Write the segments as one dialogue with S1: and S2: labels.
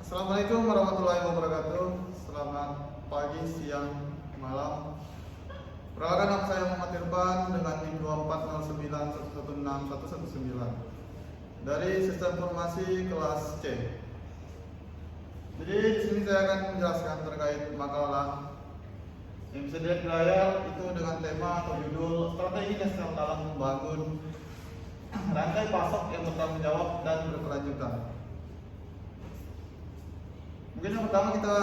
S1: Assalamualaikum warahmatullahi wabarakatuh. Selamat pagi, siang, malam. Perkenalkan, nama saya Muhammad Irfan dengan NIM 2409116119 dari Sistem Informasi kelas C. Jadi di sini saya akan menjelaskan terkait makalah yang bisa dilihat di layar itu dengan tema atau judul Strategi Nasional dalam Membangun Rantai Pasok yang Bertanggung Jawab dan Berkelanjutan. Mungkin yang pertama kita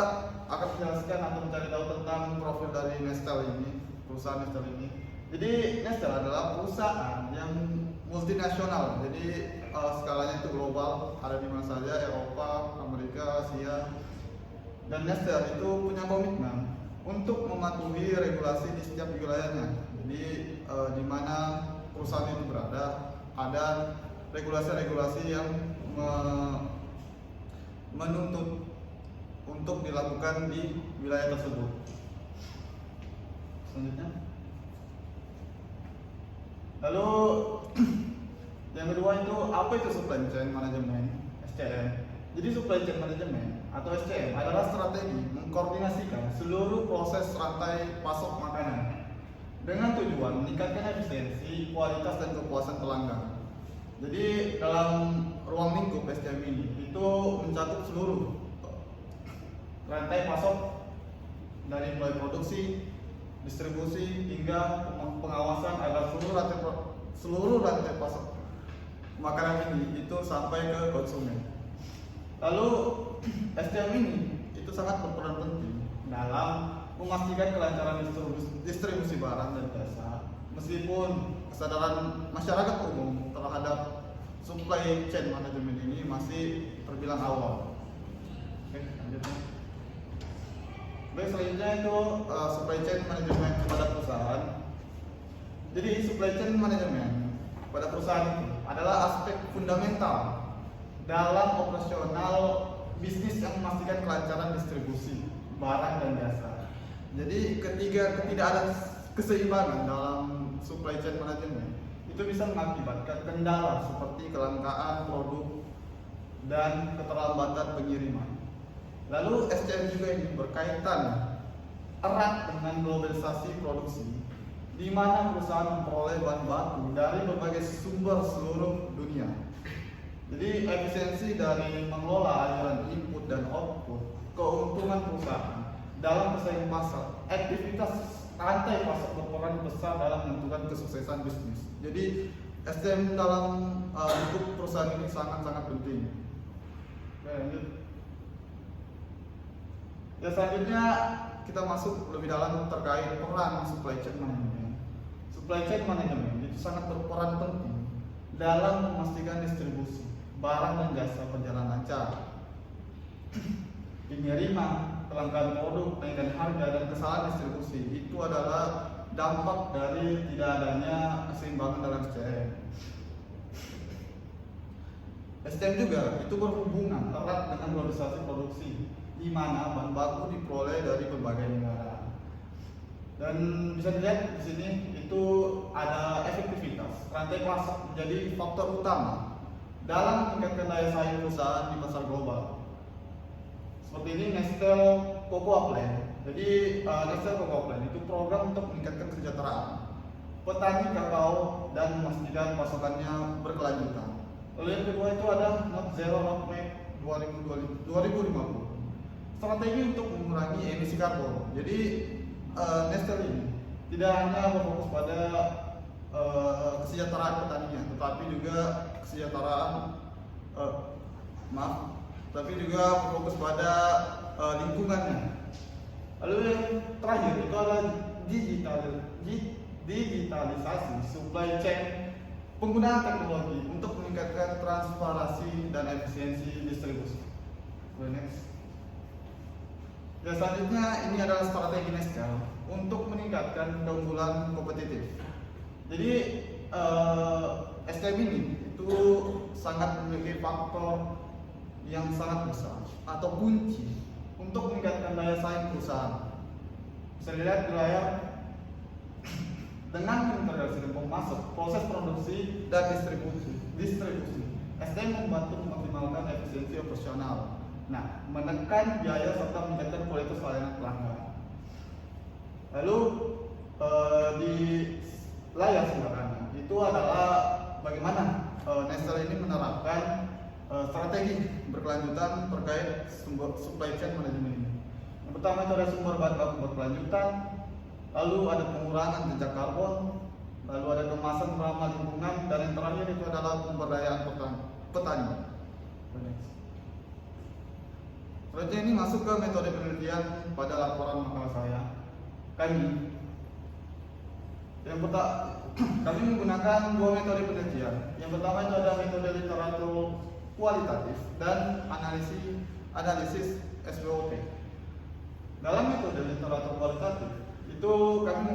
S1: akan menjelaskan atau mencari tahu tentang profil dari Nestle ini, perusahaan Nestle ini. Jadi Nestle adalah perusahaan yang multinasional, jadi skalanya itu global, ada di mana saja, Eropa, Amerika, Asia. Dan Nestle itu punya komitmen untuk mematuhi regulasi di setiap wilayahnya. Jadi di mana perusahaan itu berada, ada regulasi-regulasi yang menuntut untuk dilakukan di wilayah tersebut. Selanjutnya, lalu yang kedua itu apa itu supply chain management (SCM). Jadi supply chain management atau SCM adalah strategi mengkoordinasikan seluruh proses rantai pasok makanan dengan tujuan meningkatkan efisiensi, kualitas dan kepuasan pelanggan. Jadi dalam ruang lingkup SCM ini itu mencakup seluruh rantai pasok dari mulai produksi, distribusi hingga pengawasan agar seluruh rantai pasok makanan ini itu sampai ke konsumen. Lalu SCM ini itu sangat berperan penting dalam memastikan kelancaran distribusi barang dan jasa, meskipun kesadaran masyarakat umum terhadap supply chain management ini masih terbilang awal. Oke, lanjutnya. Baik, selanjutnya itu supply chain management pada perusahaan. Jadi supply chain management pada perusahaan itu adalah aspek fundamental dalam operasional bisnis yang memastikan kelancaran distribusi barang dan jasa. Jadi ketika tidak ada keseimbangan dalam supply chain management, itu bisa mengakibatkan kendala seperti kelangkaan produk dan keterlambatan pengiriman. Lalu SCM juga ini berkaitan erat dengan globalisasi produksi, di mana perusahaan memperoleh bahan baku dari berbagai sumber seluruh dunia. Jadi efisiensi dari mengelola aliran input dan output, keuntungan perusahaan dalam persaingan pasar, aktivitas rantai pasar berperan besar dalam menentukan kesuksesan bisnis. Jadi SCM dalam lingkup perusahaan ini sangat-sangat penting. Oke, lanjut. Ya, selanjutnya kita masuk lebih dalam terkait peran supply chain management. Supply chain management itu sangat berperan penting dalam memastikan distribusi barang dan jasa berjalan lancar. Pengiriman, kelangkaan produk, kenaikan harga dan kesalahan distribusi itu adalah dampak dari tidak adanya keseimbangan dalam SCM. SCM juga itu berhubungan erat dengan globalisasi produksi, di mana bahan baku diperoleh dari berbagai negara. Dan bisa dilihat di sini itu ada efektivitas rantai pasok menjadi faktor utama dalam meningkatkan daya saing perusahaan di pasar global. Seperti ini Nestle Cocoa Plan. Jadi Nestle Cocoa Plan itu program untuk meningkatkan kesejahteraan petani kakao dan memastikan pasokannya berkelanjutan. Lalu yang kedua itu ada Net Zero Roadmap 2050. Strategi untuk mengurangi emisi karbon. Jadi Nestle ini tidak hanya berfokus pada kesejahteraan petaninya, tetapi juga tapi juga berfokus pada lingkungannya. Lalu yang terakhir itu adalah digitalisasi supply chain, penggunaan teknologi untuk meningkatkan transparansi dan efisiensi distribusi. Next. Dan selanjutnya ini adalah strategi Nestle untuk meningkatkan keunggulan kompetitif. Jadi SCM ini itu sangat memiliki faktor yang sangat besar atau kunci untuk meningkatkan daya saing perusahaan. Bisa dilihat di layar dengan mengintegrasikan pemasok, proses produksi dan distribusi. SCM membantu mengoptimalkan efisiensi operasional Nah, menekan biaya serta meningkatkan kualitas layanan pelanggan. Lalu di layar sebelah kanan itu adalah bagaimana Nestle ini menerapkan strategi berkelanjutan terkait supply chain management ini. Yang pertama itu ada sumber bahan baku berkelanjutan, lalu ada pengurangan jejak karbon, lalu ada kemasan ramah lingkungan, dan yang terakhir itu adalah pemberdayaan petani. Selanjutnya ini masuk ke metode penelitian pada laporan makalah saya. Kami menggunakan dua metode penelitian. Yang pertama itu ada metode literatur kualitatif dan analisis SWOT. Dalam metode literatur kualitatif itu kami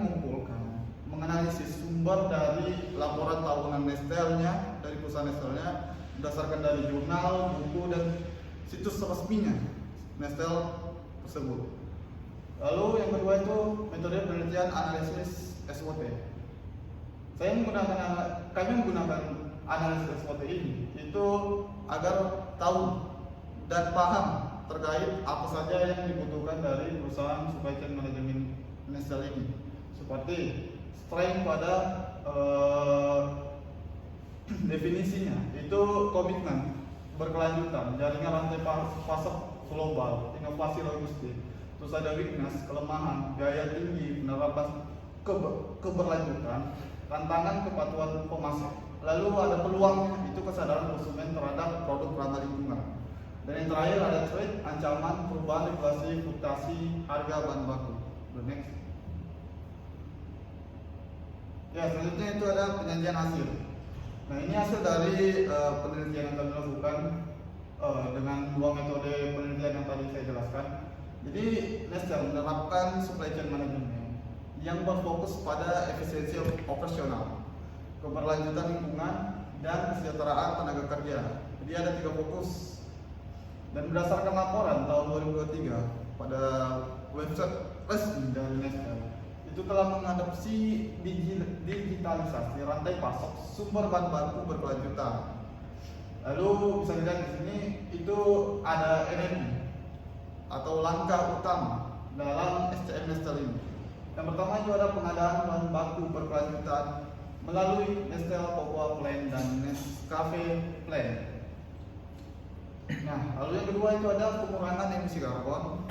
S1: menganalisis sumber dari laporan tahunan Nestle-nya, dari perusahaan Nestle-nya berdasarkan dari jurnal, buku, dan situs resminya Nestle tersebut. Lalu yang kedua itu metode penelitian analisis SWOT. Kami menggunakan analisis SWOT ini itu agar tahu dan paham terkait apa saja yang dibutuhkan dari perusahaan supply chain manajemen Nestle ini, seperti strength pada definisinya itu komitmen berkelanjutan, jaringan rantai pasok global, inovasi logistik, terus ada weakness, kelemahan, biaya tinggi, penerapan keberlanjutan, tantangan kepatuhan pemasok, lalu ada peluangnya, itu kesadaran konsumen terhadap produk ramah lingkungan, dan yang terakhir ada threat, ancaman, perubahan regulasi, fluktuasi harga bahan baku. Next. Ya, selanjutnya itu ada penyajian hasil. Nah, ini hasil dari penelitian yang kami lakukan dengan dua metode penelitian yang tadi saya jelaskan. Jadi Nestle menerapkan supply chain management yang berfokus pada efisiensi operasional, keberlanjutan lingkungan, dan kesejahteraan tenaga kerja. Jadi ada 3 fokus. Dan berdasarkan laporan tahun 2023 pada website resmi dari Nestle, itu telah mengadopsi digitalisasi rantai pasok sumber bahan baku berkelanjutan. Lalu bisa dilihat di sini itu ada energi atau langkah utama dalam SCM Nestle ini. Yang pertama itu ada pengadaan bahan baku berkelanjutan melalui Nestle Cocoa Plant dan Nescafe Plant. Nah, lalu yang kedua itu ada pengurangan emisi karbon.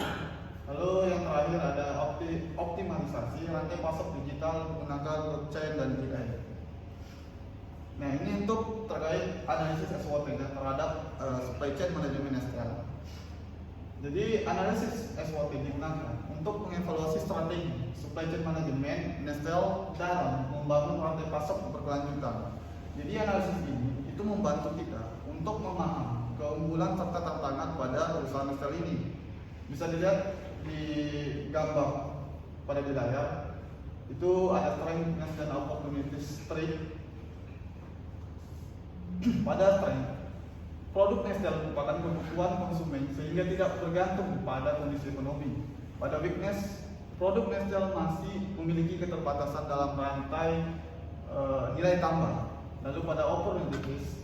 S1: Lalu yang terakhir ada optimalisasi rantai pasok digital menggunakan blockchain dan AI. Nah, ini untuk terkait analisis SWOT terhadap supply chain manajemen Nestle. Jadi analisis SWOT digunakan untuk mengevaluasi strategi supply chain manajemen Nestle dalam membangun rantai pasok berkelanjutan. Jadi analisis ini itu membantu kita untuk memahami keunggulan serta tantangan pada perusahaan Nestle ini. Bisa dilihat di gambar pada di layar itu ada strength dan opportunities trait. Pada strength, produk Nestle merupakan kebutuhan konsumen sehingga tidak bergantung pada kondisi ekonomi. Pada weakness, produk Nestle masih memiliki keterbatasan dalam rantai nilai tambah. Lalu pada opportunities,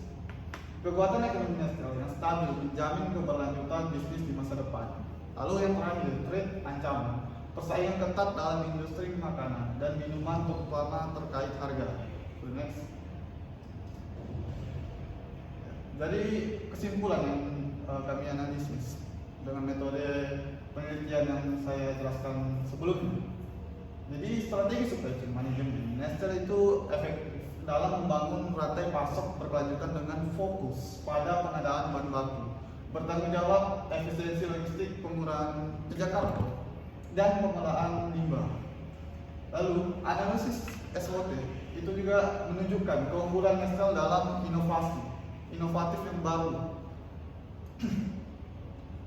S1: kekuatan ekonomi Nestle yang stabil menjamin keberlanjutan bisnis di masa depan. Lalu yang terakhir, threat, ancaman, persaingan ketat dalam industri makanan dan minuman terutama terkait harga. Next. Dari kesimpulan yang kami analisis dengan metode penelitian yang saya jelaskan sebelumnya. Jadi strategi supply chain management Nestle itu efektif dalam membangun rantai pasok berkelanjutan dengan fokus pada pengadaan bahan baku, bertanggung jawab efisiensi logistik, pengurangan jejak karbon, dan pengelolaan limbah. Lalu analisis SWOT itu juga menunjukkan keunggulan Nestle dalam inovatif yang baru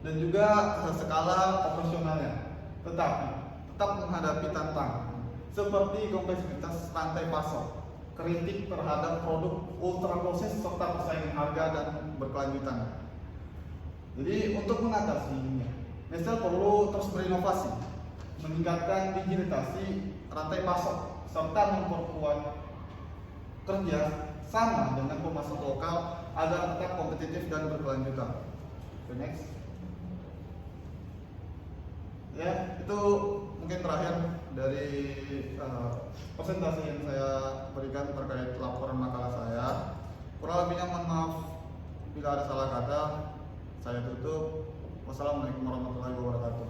S1: dan juga skala operasionalnya, tetapi tetap menghadapi tantangan seperti kompleksitas rantai pasok, kritik terhadap produk ultra proses serta persaingan harga dan berkelanjutan. Jadi untuk mengatasi ini, Nestle perlu terus berinovasi, meningkatkan digitalisasi rantai pasok, serta memperkuat kerja sama dengan pemasok lokal agar tetap kompetitif dan berkelanjutan. Next. Ya, itu mungkin terakhir dari presentasi yang saya berikan terkait laporan makalah saya. Kurang lebihnya mohon maaf bila ada salah kata. Saya tutup. Wassalamualaikum warahmatullahi wabarakatuh.